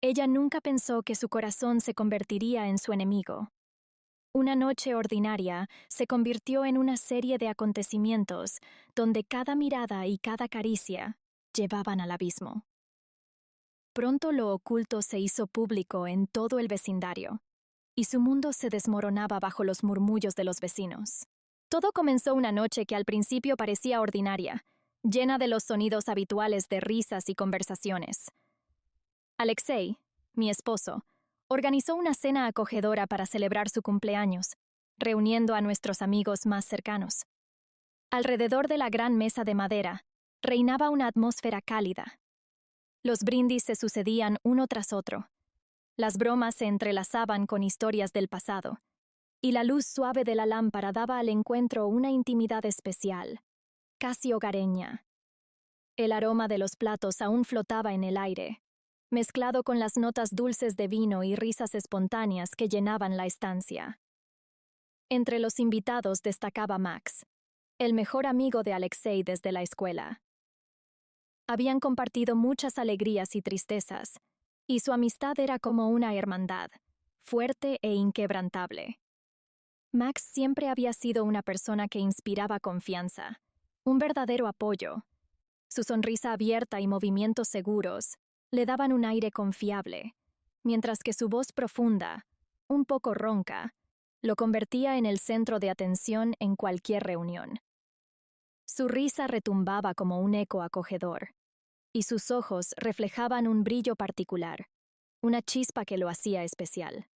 Ella nunca pensó que su corazón se convertiría en su enemigo. Una noche ordinaria se convirtió en una serie de acontecimientos donde cada mirada y cada caricia llevaban al abismo. Pronto lo oculto se hizo público en todo el vecindario, y su mundo se desmoronaba bajo los murmullos de los vecinos. Todo comenzó una noche que al principio parecía ordinaria, llena de los sonidos habituales de risas y conversaciones. Alexei, mi esposo, organizó una cena acogedora para celebrar su cumpleaños, reuniendo a nuestros amigos más cercanos. Alrededor de la gran mesa de madera, reinaba una atmósfera cálida. Los brindis se sucedían uno tras otro. Las bromas se entrelazaban con historias del pasado, y la luz suave de la lámpara daba al encuentro una intimidad especial, casi hogareña. El aroma de los platos aún flotaba en el aire, mezclado con las notas dulces de vino y risas espontáneas que llenaban la estancia. Entre los invitados destacaba Max, el mejor amigo de Alexei desde la escuela. Habían compartido muchas alegrías y tristezas, y su amistad era como una hermandad, fuerte e inquebrantable. Max siempre había sido una persona que inspiraba confianza, un verdadero apoyo. Su sonrisa abierta y movimientos seguros le daban un aire confiable, mientras que su voz profunda, un poco ronca, lo convertía en el centro de atención en cualquier reunión. Su risa retumbaba como un eco acogedor, y sus ojos reflejaban un brillo particular, una chispa que lo hacía especial.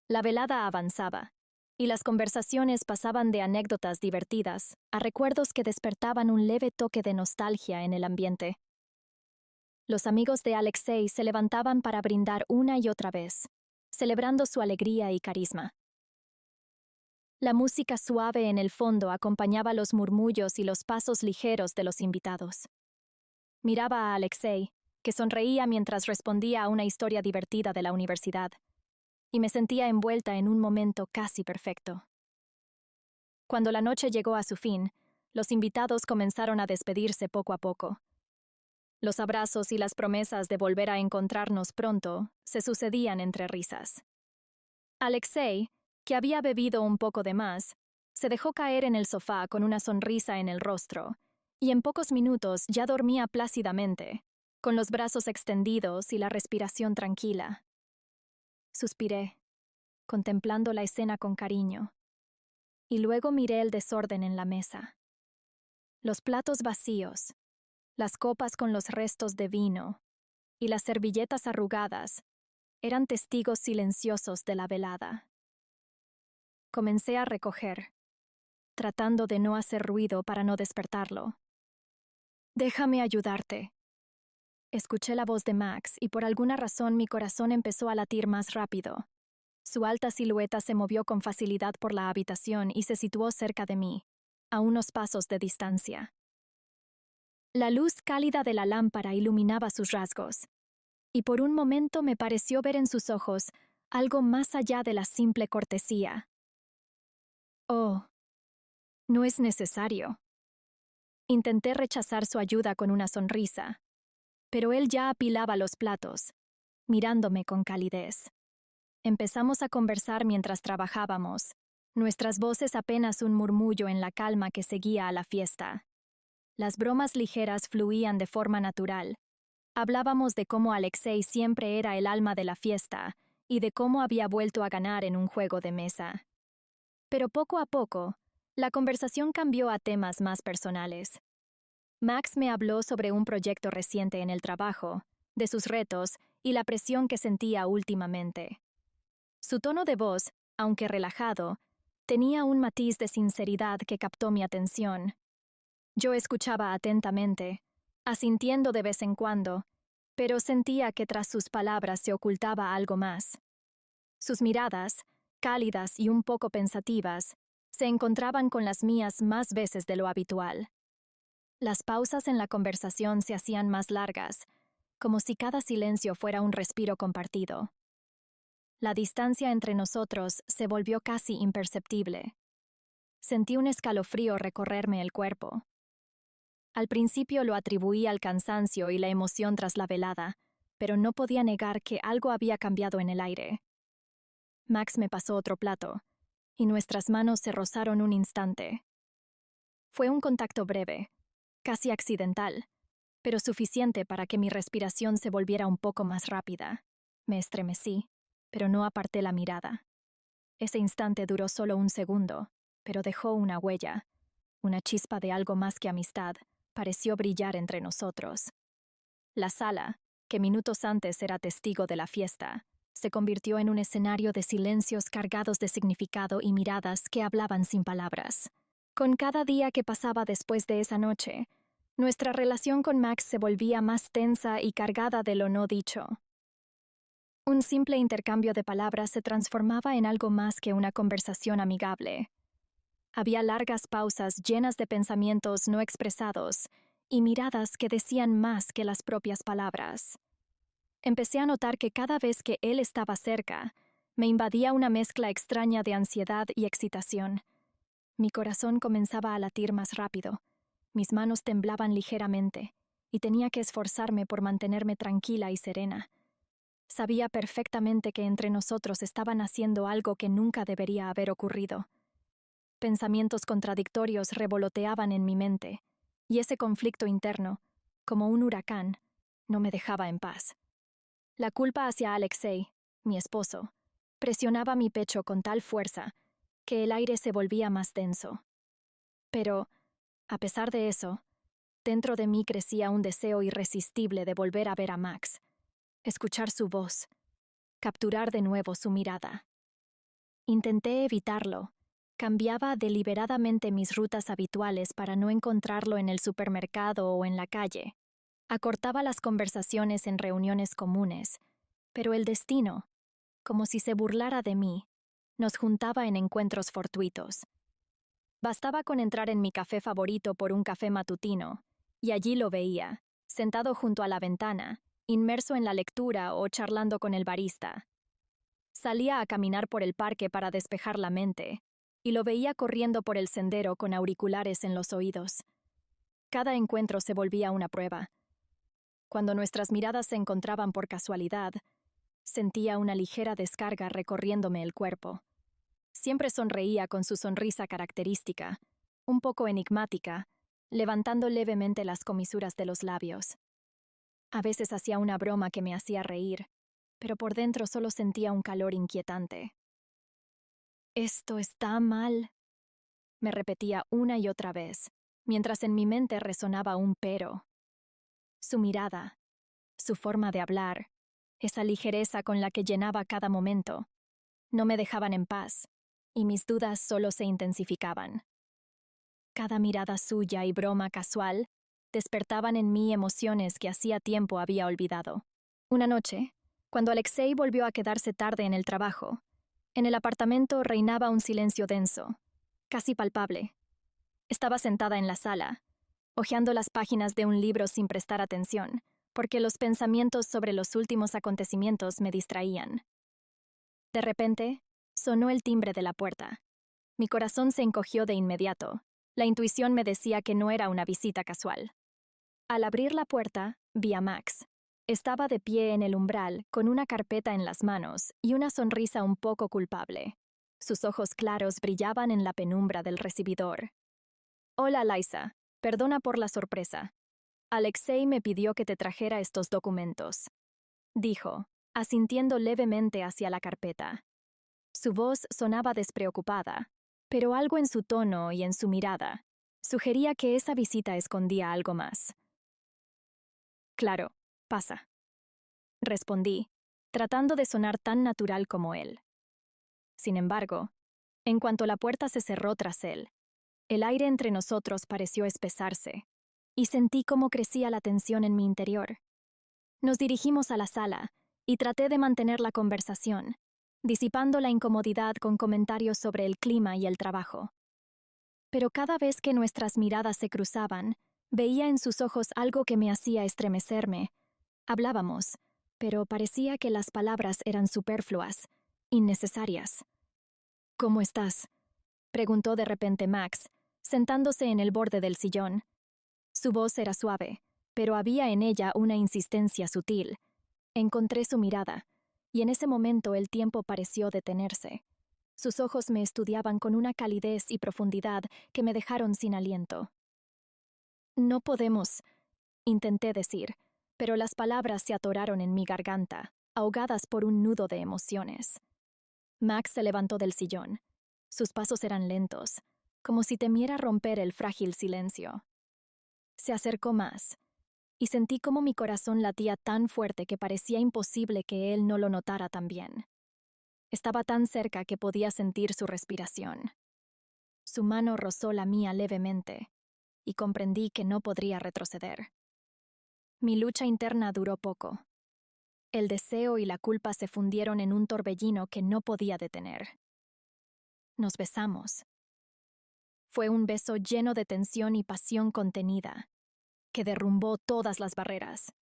La velada avanzaba, y las conversaciones pasaban de anécdotas divertidas a recuerdos que despertaban un leve toque de nostalgia en el ambiente. Los amigos de Alexei se levantaban para brindar una y otra vez, celebrando su alegría y carisma. La música suave en el fondo acompañaba los murmullos y los pasos ligeros de los invitados. Miraba a Alexei, que sonreía mientras respondía a una historia divertida de la universidad, y me sentía envuelta en un momento casi perfecto. Cuando la noche llegó a su fin, los invitados comenzaron a despedirse poco a poco. Los abrazos y las promesas de volver a encontrarnos pronto se sucedían entre risas. Alexei, que había bebido un poco de más, se dejó caer en el sofá con una sonrisa en el rostro, y en pocos minutos ya dormía plácidamente, con los brazos extendidos y la respiración tranquila. Suspiré, contemplando la escena con cariño, y luego miré el desorden en la mesa. Los platos vacíos, las copas con los restos de vino y las servilletas arrugadas eran testigos silenciosos de la velada. Comencé a recoger, tratando de no hacer ruido para no despertarlo. «Déjame ayudarte». Escuché la voz de Max y por alguna razón mi corazón empezó a latir más rápido. Su alta silueta se movió con facilidad por la habitación y se situó cerca de mí, a unos pasos de distancia. La luz cálida de la lámpara iluminaba sus rasgos, y por un momento me pareció ver en sus ojos algo más allá de la simple cortesía. «Oh, no es necesario». Intenté rechazar su ayuda con una sonrisa, pero él ya apilaba los platos, mirándome con calidez. Empezamos a conversar mientras trabajábamos, nuestras voces apenas un murmullo en la calma que seguía a la fiesta. Las bromas ligeras fluían de forma natural. Hablábamos de cómo Alexei siempre era el alma de la fiesta y de cómo había vuelto a ganar en un juego de mesa. Pero poco a poco, la conversación cambió a temas más personales. Max me habló sobre un proyecto reciente en el trabajo, de sus retos y la presión que sentía últimamente. Su tono de voz, aunque relajado, tenía un matiz de sinceridad que captó mi atención. Yo escuchaba atentamente, asintiendo de vez en cuando, pero sentía que tras sus palabras se ocultaba algo más. Sus miradas, cálidas y un poco pensativas, se encontraban con las mías más veces de lo habitual. Las pausas en la conversación se hacían más largas, como si cada silencio fuera un respiro compartido. La distancia entre nosotros se volvió casi imperceptible. Sentí un escalofrío recorrerme el cuerpo. Al principio lo atribuí al cansancio y la emoción tras la velada, pero no podía negar que algo había cambiado en el aire. Max me pasó otro plato, y nuestras manos se rozaron un instante. Fue un contacto breve, casi accidental, pero suficiente para que mi respiración se volviera un poco más rápida. Me estremecí, pero no aparté la mirada. Ese instante duró solo un segundo, pero dejó una huella. Una chispa de algo más que amistad pareció brillar entre nosotros. La sala, que minutos antes era testigo de la fiesta, se convirtió en un escenario de silencios cargados de significado y miradas que hablaban sin palabras. Con cada día que pasaba después de esa noche, nuestra relación con Max se volvía más tensa y cargada de lo no dicho. Un simple intercambio de palabras se transformaba en algo más que una conversación amigable. Había largas pausas llenas de pensamientos no expresados y miradas que decían más que las propias palabras. Empecé a notar que cada vez que él estaba cerca, me invadía una mezcla extraña de ansiedad y excitación. Mi corazón comenzaba a latir más rápido, mis manos temblaban ligeramente, y tenía que esforzarme por mantenerme tranquila y serena. Sabía perfectamente que entre nosotros estaba naciendo algo que nunca debería haber ocurrido. Pensamientos contradictorios revoloteaban en mi mente, y ese conflicto interno, como un huracán, no me dejaba en paz. La culpa hacia Alexei, mi esposo, presionaba mi pecho con tal fuerza que el aire se volvía más denso. Pero, a pesar de eso, dentro de mí crecía un deseo irresistible de volver a ver a Max, escuchar su voz, capturar de nuevo su mirada. Intenté evitarlo. Cambiaba deliberadamente mis rutas habituales para no encontrarlo en el supermercado o en la calle. Acortaba las conversaciones en reuniones comunes, pero el destino, como si se burlara de mí, nos juntaba en encuentros fortuitos. Bastaba con entrar en mi café favorito por un café matutino, y allí lo veía, sentado junto a la ventana, inmerso en la lectura o charlando con el barista. Salía a caminar por el parque para despejar la mente, y lo veía corriendo por el sendero con auriculares en los oídos. Cada encuentro se volvía una prueba. Cuando nuestras miradas se encontraban por casualidad, sentía una ligera descarga recorriéndome el cuerpo. Siempre sonreía con su sonrisa característica, un poco enigmática, levantando levemente las comisuras de los labios. A veces hacía una broma que me hacía reír, pero por dentro solo sentía un calor inquietante. «Esto está mal», me repetía una y otra vez, mientras en mi mente resonaba un pero. Su mirada, su forma de hablar, esa ligereza con la que llenaba cada momento, no me dejaban en paz, y mis dudas solo se intensificaban. Cada mirada suya y broma casual despertaban en mí emociones que hacía tiempo había olvidado. Una noche, cuando Alexei volvió a quedarse tarde en el trabajo, en el apartamento reinaba un silencio denso, casi palpable. Estaba sentada en la sala, hojeando las páginas de un libro sin prestar atención, porque los pensamientos sobre los últimos acontecimientos me distraían. De repente, sonó el timbre de la puerta. Mi corazón se encogió de inmediato. La intuición me decía que no era una visita casual. Al abrir la puerta, vi a Max. Estaba de pie en el umbral, con una carpeta en las manos y una sonrisa un poco culpable. Sus ojos claros brillaban en la penumbra del recibidor. «Hola, Liza. Perdona por la sorpresa. Alexei me pidió que te trajera estos documentos», dijo, asintiendo levemente hacia la carpeta. Su voz sonaba despreocupada, pero algo en su tono y en su mirada sugería que esa visita escondía algo más. «Claro, pasa», respondí, tratando de sonar tan natural como él. Sin embargo, en cuanto la puerta se cerró tras él, el aire entre nosotros pareció espesarse, y sentí cómo crecía la tensión en mi interior. Nos dirigimos a la sala, y traté de mantener la conversación, disipando la incomodidad con comentarios sobre el clima y el trabajo. Pero cada vez que nuestras miradas se cruzaban, veía en sus ojos algo que me hacía estremecerme. Hablábamos, pero parecía que las palabras eran superfluas, innecesarias. «¿Cómo estás?», preguntó de repente Max, sentándose en el borde del sillón. Su voz era suave, pero había en ella una insistencia sutil. Encontré su mirada, y en ese momento el tiempo pareció detenerse. Sus ojos me estudiaban con una calidez y profundidad que me dejaron sin aliento. No podemos, intenté decir, pero las palabras se atoraron en mi garganta, ahogadas por un nudo de emociones. Max se levantó del sillón. Sus pasos eran lentos, como si temiera romper el frágil silencio. Se acercó más, y sentí cómo mi corazón latía tan fuerte que parecía imposible que él no lo notara también. Estaba tan cerca que podía sentir su respiración. Su mano rozó la mía levemente, y comprendí que no podría retroceder. Mi lucha interna duró poco. El deseo y la culpa se fundieron en un torbellino que no podía detener. Nos besamos. Fue un beso lleno de tensión y pasión contenida, que derrumbó todas las barreras.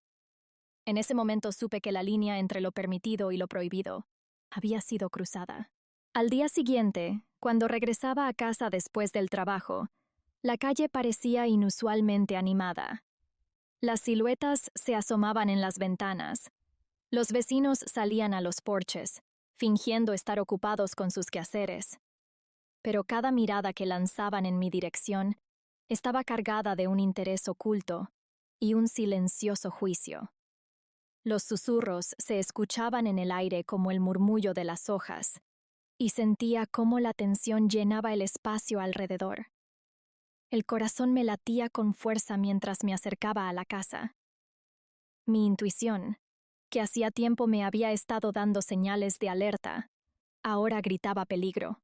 En ese momento supe que la línea entre lo permitido y lo prohibido había sido cruzada. Al día siguiente, cuando regresaba a casa después del trabajo, la calle parecía inusualmente animada. Las siluetas se asomaban en las ventanas. Los vecinos salían a los porches, fingiendo estar ocupados con sus quehaceres. Pero cada mirada que lanzaban en mi dirección estaba cargada de un interés oculto y un silencioso juicio. Los susurros se escuchaban en el aire como el murmullo de las hojas, y sentía cómo la tensión llenaba el espacio alrededor. El corazón me latía con fuerza mientras me acercaba a la casa. Mi intuición, que hacía tiempo me había estado dando señales de alerta, ahora gritaba peligro.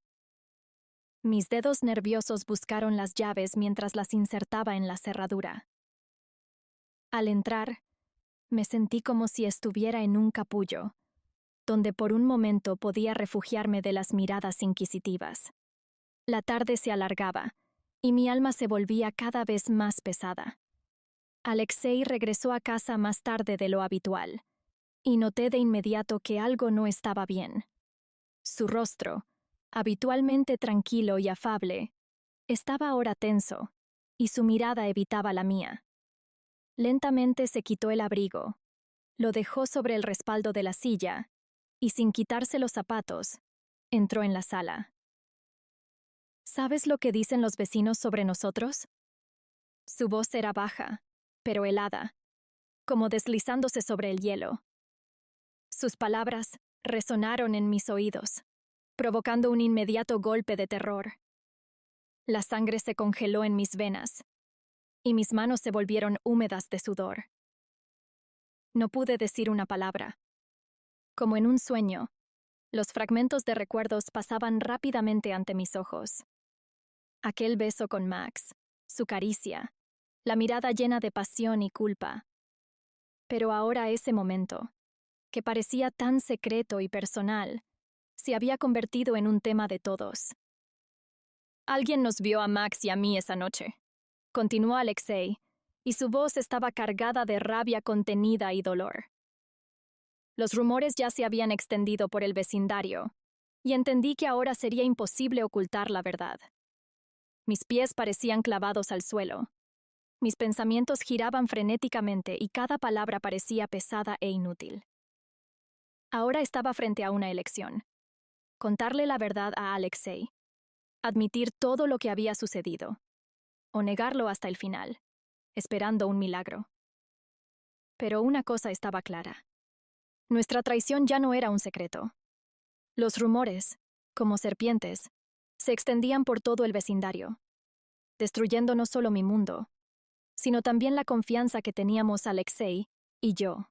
Mis dedos nerviosos buscaron las llaves mientras las insertaba en la cerradura. Al entrar, me sentí como si estuviera en un capullo, donde por un momento podía refugiarme de las miradas inquisitivas. La tarde se alargaba, y mi alma se volvía cada vez más pesada. Alexei regresó a casa más tarde de lo habitual, y noté de inmediato que algo no estaba bien. Su rostro, habitualmente tranquilo y afable, estaba ahora tenso, y su mirada evitaba la mía. Lentamente se quitó el abrigo, lo dejó sobre el respaldo de la silla, y sin quitarse los zapatos, entró en la sala. ¿Sabes lo que dicen los vecinos sobre nosotros? Su voz era baja, pero helada, como deslizándose sobre el hielo. Sus palabras resonaron en mis oídos, provocando un inmediato golpe de terror. La sangre se congeló en mis venas, y mis manos se volvieron húmedas de sudor. No pude decir una palabra. Como en un sueño, los fragmentos de recuerdos pasaban rápidamente ante mis ojos. Aquel beso con Max, su caricia, la mirada llena de pasión y culpa. Pero ahora ese momento, que parecía tan secreto y personal, se había convertido en un tema de todos. Alguien nos vio a Max y a mí esa noche, continuó Alexei, y su voz estaba cargada de rabia contenida y dolor. Los rumores ya se habían extendido por el vecindario, y entendí que ahora sería imposible ocultar la verdad. Mis pies parecían clavados al suelo. Mis pensamientos giraban frenéticamente y cada palabra parecía pesada e inútil. Ahora estaba frente a una elección. Contarle la verdad a Alexei, admitir todo lo que había sucedido, o negarlo hasta el final, esperando un milagro. Pero una cosa estaba clara. Nuestra traición ya no era un secreto. Los rumores, como serpientes, se extendían por todo el vecindario, destruyendo no solo mi mundo, sino también la confianza que teníamos Alexei y yo.